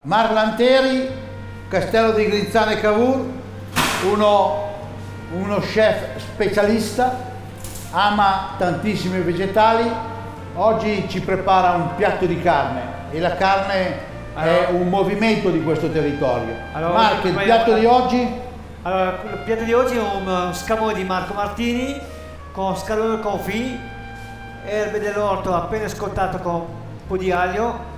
Marlanteri, Castello di Grinzane Cavour, uno chef specialista, ama tantissimi vegetali. Oggi ci prepara un piatto di carne e la carne è un movimento di questo territorio. Marco, il piatto di oggi? Allora, il piatto di oggi è un scamone di Marco Martini con scalone confit, erbe dell'orto appena scottato con un po' di aglio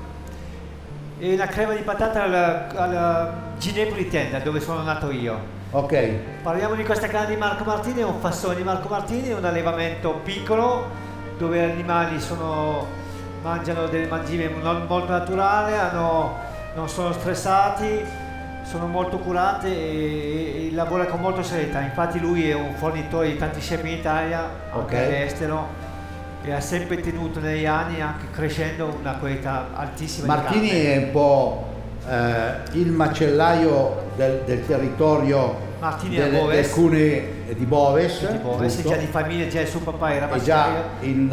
e una crema di patata al Ginepro di Tenda, dove sono nato io. Ok. Parliamo di questa carne di Marco Martini, è un fassone di Marco Martini, è un allevamento piccolo dove gli animali mangiano delle mangime molto naturali, non sono stressati, sono molto curate e lavora con molta serietà. Infatti lui è un fornitore di tanti chef in Italia, anche all'estero, e ha sempre tenuto negli anni, anche crescendo, una qualità altissima. Martini è un po' il macellaio del territorio del Cune di Boves. Già di famiglia, già il suo papà era macellaio. Già il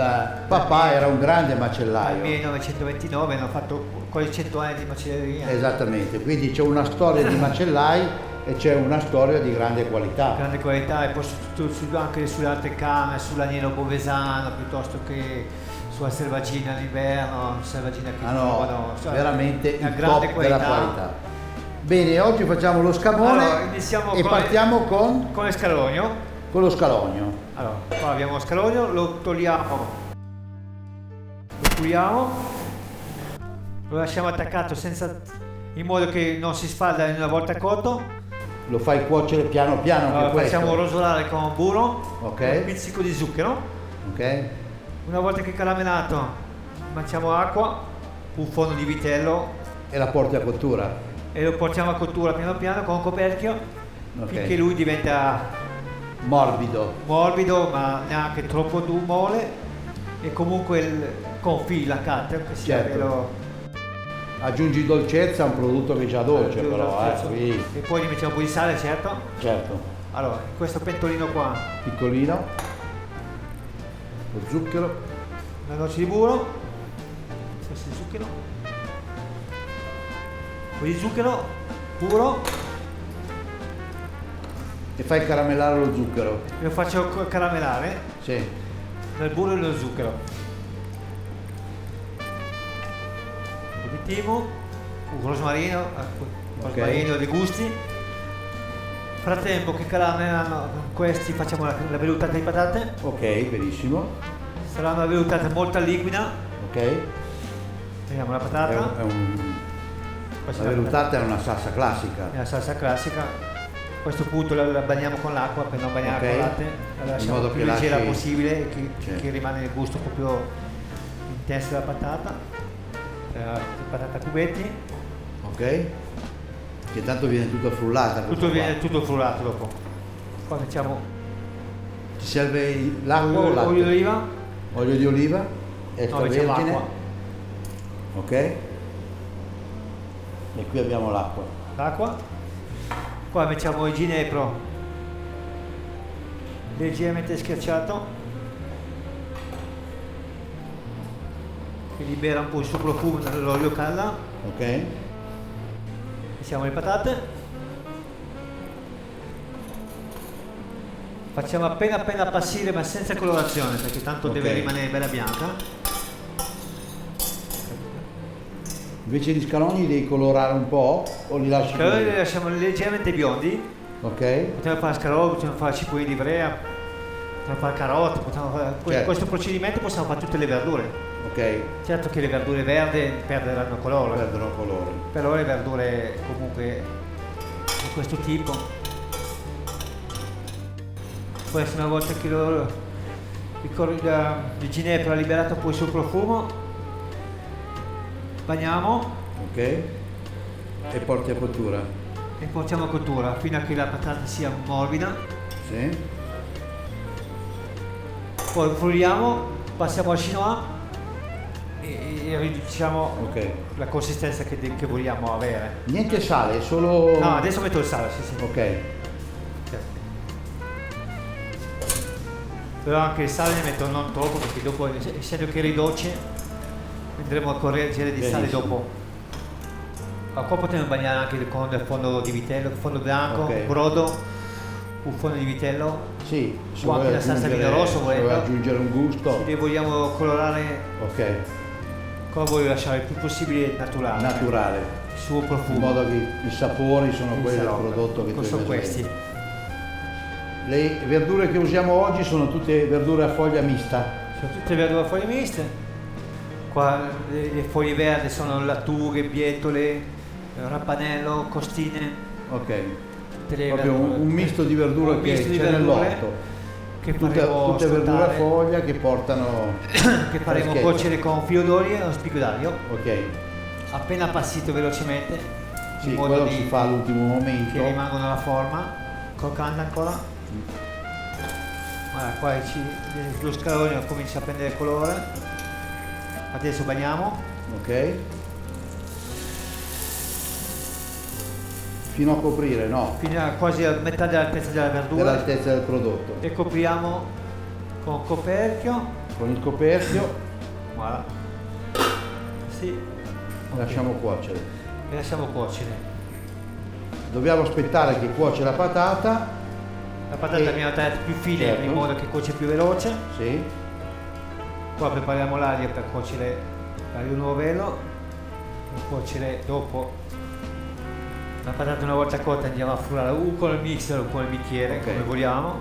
papà era un grande macellaio. Nel 1929 hanno fatto quasi 100 anni di macelleria. Esattamente, quindi c'è una storia di macellai e c'è una storia di grande qualità. Grande qualità, e poi anche sulle altre canne, sull'agnello bovesano piuttosto che sulla selvaggina all'inverno, selvaggina che trovano, veramente il grande top qualità. della qualità. Bene, oggi facciamo lo scamone e partiamo con l'escalogno. Con lo scalogno. Allora, qua abbiamo lo scalogno, lo togliamo, lo puliamo, lo lasciamo attaccato in modo che non si sfalda in una volta cotto. Lo fai cuocere piano piano. Allora, facciamo rosolare con burro, un pizzico di zucchero. Ok. Una volta che è caramellato, facciamo acqua, un forno di vitello e la porti a cottura. E lo portiamo a cottura piano piano con un coperchio finché lui diventa morbido, ma neanche troppo mole, e comunque il confit, la carne, che sia bello. Aggiungi dolcezza a un prodotto che è già dolce, però. E poi gli mettiamo un po' di sale, certo. Allora, questo pentolino qua. Piccolino. Lo zucchero. Una noce di burro. Questo è il zucchero. Un po' di zucchero puro. E fai caramellare lo zucchero. Lo faccio caramellare. Sì. Dal burro e lo zucchero. Un po' di timo, un rosmarino dei gusti. Frattempo che caramellano questi, facciamo la vellutata di patate. Ok, benissimo. Sarà una vellutata molto liquida. Ok. Vediamo la patata. La vellutata è una salsa classica. È una salsa classica. A questo punto la bagniamo con l'acqua per non bagnare con latte. La lasciamo più leggera possibile, che rimane il gusto proprio intenso della patata. Patata a cubetti. Ok. Che tanto viene tutto frullato. Viene tutto frullato dopo. Qua mettiamo. Ti serve l'acqua o latte? Olio di oliva. Olio di oliva. Extravergine. Acqua. Ok. E qui abbiamo l'acqua. Qua mettiamo il ginepro leggermente schiacciato, che libera un po' il suo profumo dall'olio calda. Ok. Mettiamo le patate, facciamo appena appassire, ma senza colorazione, perché tanto deve rimanere bella bianca. Invece di scalogni devi colorare un po' o li lasci? Scalogni li lasciamo leggermente biondi. Ok. Potremmo fare scalogni, potremmo fare cipolle di Ivrea, potremmo fare carote, potremmo fare questo procedimento, possiamo fare tutte le verdure. Ok. Certo che le verdure verdi perderanno colore. Però le verdure comunque di questo tipo. Poi una volta che il ginepro ha liberato poi il suo profumo, bagniamo. Ok. E porti a cottura. E portiamo a cottura fino a che la patata sia morbida. Sì. Poi frulliamo, passiamo al chinois e riduciamo la consistenza che vogliamo avere. Niente sale, solo. No, adesso metto il sale, sì. Ok. Però anche il sale ne metto non troppo, perché dopo, essendo che è dolce, andremo a correggere di sale dopo. Qua potremmo bagnare anche con del fondo di vitello, fondo bianco, Ok. brodo, un fondo di vitello. Sì, se O anche vuoi la salsa aggiungere, vino rosso, se volendo. vuoi aggiungere un gusto. Se vogliamo colorare, Ok, qua voglio lasciare il più possibile naturale. naturale. Il suo In profumo. modo che i sapori sono quelli del Esatto. prodotto che tu hai Sono messo questi. dentro. Le verdure che usiamo oggi sono tutte verdure a foglia mista. Sono tutte verdure a foglie miste. Qua le foglie verdi sono lattughe, bietole, rappanello, costine. Ok, Tutte le proprio verdure. un misto di verdure Un che misto di c'è verdure nell'orto. che Tutte faremo verdure a scottare, foglia che portano che faremo freschezza. cuocere con filo d'olio e uno spicchio d'aglio. Ok, Appena appassito velocemente, sì, in modo quello si fa all'ultimo che momento. rimangono la forma, croccante ancora. Guarda, qua lo scalone comincia a prendere colore. Adesso bagniamo. Ok. Fino a coprire, no? Fino a quasi a metà dell'altezza della verdura Dell'altezza del prodotto. e copriamo con coperchio. Con il coperchio Guarda. Sì. lasciamo cuocere. E lasciamo cuocere. Dobbiamo aspettare che cuoce la patata. La patata E- abbiamo tagliato più fine certo. in modo che cuoce più veloce. Sì. Qua prepariamo l'aglio per cuocere l'aglio novello. Per cuocere dopo la patata una volta cotta andiamo a frulare o con il mixer o con il bicchiere, Ok. come vogliamo.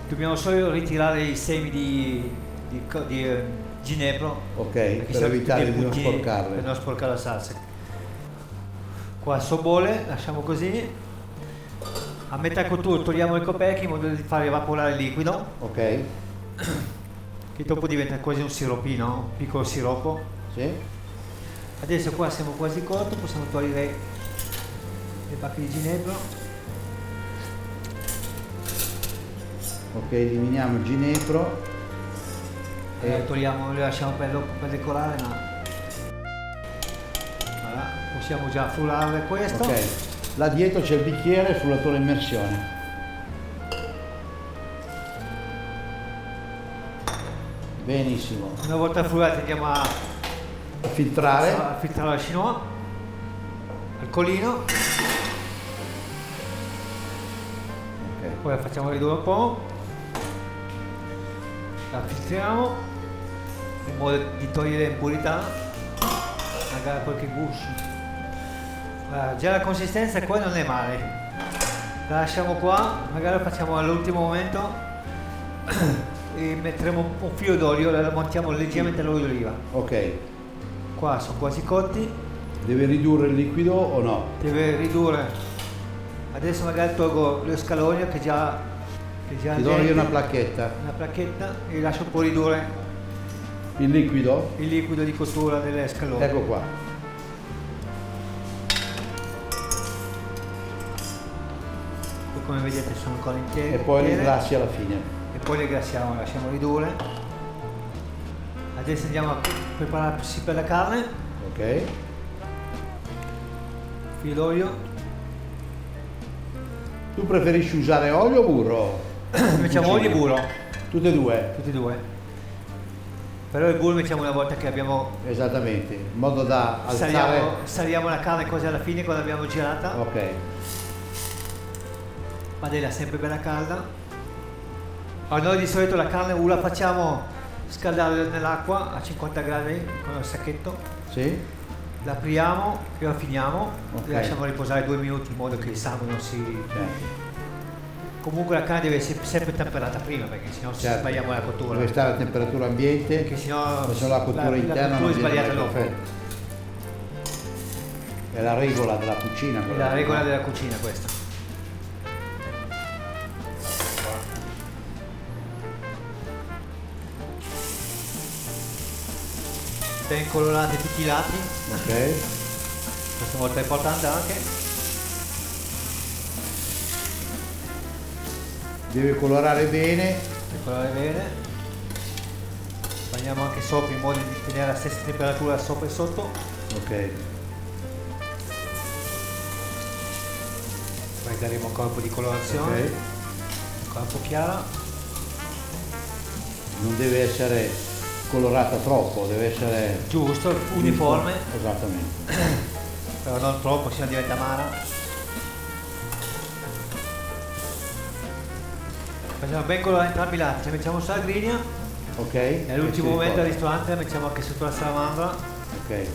Dobbiamo solo ritirare i semi di ginepro. Ok, perché per sono evitare tutti di non puntini, sporcarle. per non sporcare la salsa. Qua sobole, lasciamo così. A metà cottura togliamo il coperchio in modo di far evaporare il liquido, Ok. che dopo diventa quasi un siropino, un piccolo siroppo. Sì. Adesso qua siamo quasi cotti, possiamo togliere le bacche di ginepro. Ok, eliminiamo il ginepro. Le togliamo, le lasciamo per decorare, ma voilà, possiamo già frullarle questo. Ok. Là dietro c'è il bicchiere e il frullatore a immersione. Benissimo. Una volta frullate andiamo a Filtrare. filtrare la chinois, alcolino, Ok. poi la facciamo ridurre un po', la filtriamo in modo di togliere le impurità, magari qualche guscio. Guarda, già la consistenza qua non è male, la lasciamo qua, magari la facciamo all'ultimo momento e metteremo un filo d'olio, la montiamo leggermente all'olio d'oliva. Ok. Qua sono quasi cotti, Deve ridurre il liquido o no? deve ridurre. Adesso magari tolgo lo scalogno che già Ti do io una placchetta. una placchetta e lascio un po' ridurre Il liquido? il liquido di cottura delle scalogno. Ecco qua. Poi, come vedete sono ancora intere. E poi li intere. glassi alla fine. E poi le glassiamo, lasciamo ridurre. Adesso andiamo a prepararsi per la carne, Ok. filo d'olio. Tu preferisci usare olio o burro? Mettiamo olio e burro, Tutte e due. tutti e due. Però il burro mettiamo una volta che abbiamo Esattamente. In modo da alzare. saliamo la carne quasi alla fine quando abbiamo girata. Ok. Padella sempre bella calda. Allora, noi di solito la carne o la facciamo scaldare nell'acqua a 50 gradi con il sacchetto, Sì? la apriamo e la finiamo, Ok. la lasciamo riposare 2 minuti in modo che il sangue non si... Certo. Comunque la carne deve essere sempre temperata prima perché sennò Certo. sbagliamo la cottura. Deve stare a temperatura ambiente. Perché sennò Se no la cottura interna cottura non è viene sbagliata mai dopo. perfetta. È la regola della cucina. È quella la lì, regola no? della cucina questa. Ben colorati tutti i lati, Ok. questa volta è importante anche. Deve colorare bene. Per colorare bene. Bagniamo anche sopra in modo di tenere la stessa temperatura sopra e sotto. Ok. Poi daremo ancora un po' di colorazione, Ok. ancora un po' chiara. Non deve essere colorata troppo, deve essere Giusto, uniforme. Esattamente. però non troppo, sennò diventa amara. Facciamo ben colorare entrambi i lati, ci mettiamo sulla griglia Ok. e all'ultimo momento al al ristorante la mettiamo anche sotto la salamandra, Ok.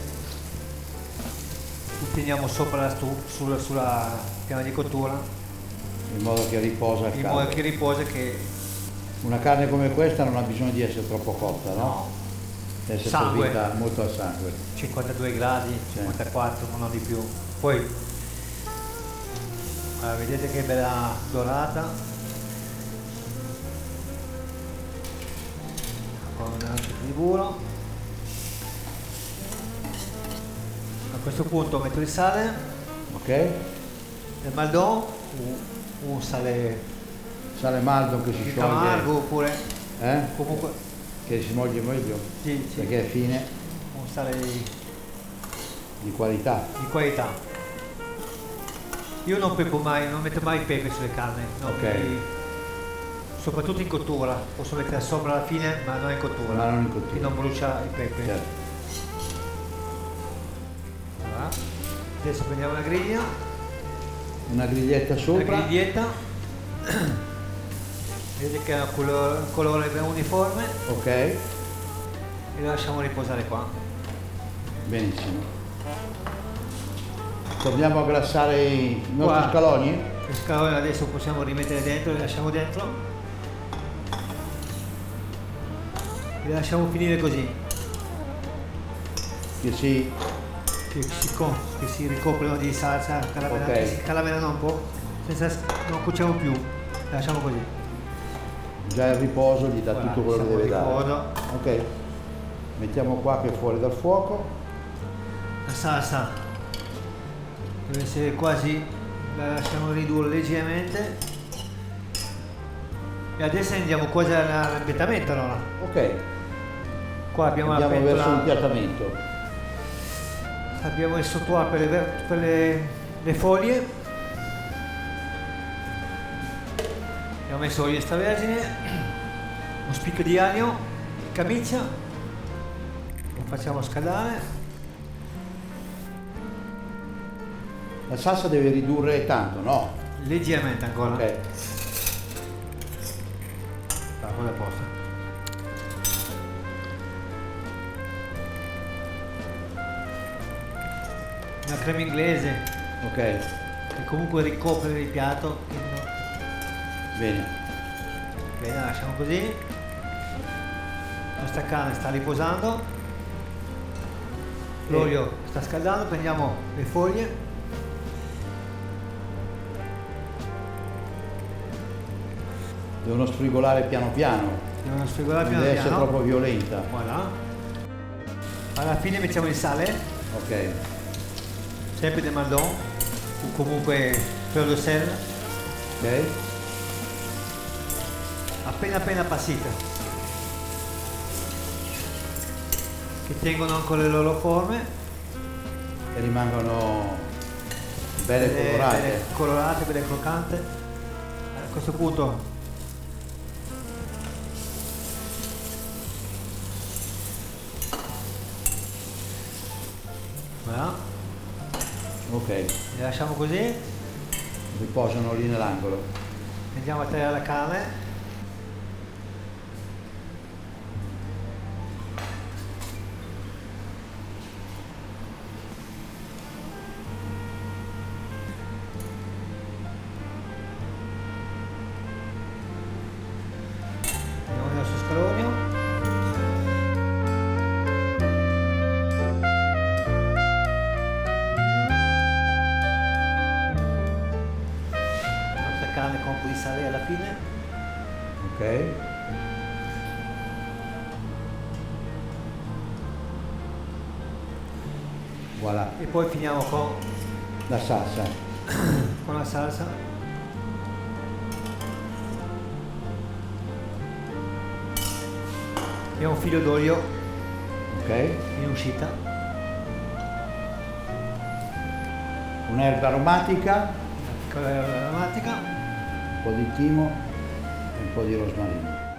lo teniamo sopra sulla piana di cottura, In modo che riposa il in modo caldo. che riposa che Una carne come questa non ha bisogno di essere troppo cotta, no? no, Deve essere Sangue. servita molto al sangue. 52 gradi, 54, non di più. Poi vedete che bella dorata. Con un altro di burro. A questo punto metto il sale, Ok? il maldon, un sale Sale malto che si di scioglie. Camargo oppure Comunque. comunque Che si scioglie meglio. sì, sì, Perché è fine, un sale di qualità. di qualità. Io non pepo mai, non metto mai pepe sulle carni, no, Ok. soprattutto in cottura, posso mettere sopra alla fine, ma non in cottura, Ma non in cottura. che non brucia il pepe. Certo. Voilà. Adesso prendiamo la griglia, Una griglietta la sopra. griglietta, vedete che ha un colore ben uniforme Ok. e la lasciamo riposare qua. Benissimo. Torniamo a grassare i nostri Qua. scalogni? Il scalone adesso possiamo rimettere dentro, li lasciamo dentro e li lasciamo finire così, Che si... che si ricoprono di salsa caramella, Ok. che si caramelano un po', non cuociamo più, li lasciamo così. già il riposo gli dà Voilà, tutto quello che siamo deve al dare. riposo. Ok. Mettiamo qua che è fuori dal fuoco. La salsa deve essere quasi, la lasciamo ridurre leggermente e adesso andiamo quasi all'ambientamento. Allora Ok. qua abbiamo Andiamo la verso pentola, l'impiattamento. abbiamo il sottoape per le foglie, abbiamo messo olio extravergine, uno spicchio di aglio, camicia, lo facciamo scaldare. La salsa deve ridurre tanto, no? Leggermente ancora. Ok. Ah, quello è a posto. Una crema inglese Ok. che comunque ricopre il piatto. Bene. Bene, la lasciamo così. La nostra carne sta riposando. L'olio sta scaldando, prendiamo le foglie. Devono sfrigolare piano piano. Devono sfrigolare Non piano deve essere piano. troppo violenta. Voilà. Alla fine mettiamo il sale, Ok. sempre del Maldon, o comunque per lo sel, Ok. appena appassita, che tengono ancora le loro forme, E rimangono belle colorate. belle colorate, belle croccanti. A questo punto voilà, Ok. le lasciamo così, Riposano lì nell'angolo. andiamo a tagliare la carne. Andiamo nel nostro scalogno. La nostra carne con un po' di sale alla fine. Ok. Voilà. E poi finiamo La salsa. con la salsa. Abbiamo un filo d'olio Ok. in uscita, Un'erba aromatica, con l'aromatica. un po' di timo e un po' di rosmarino.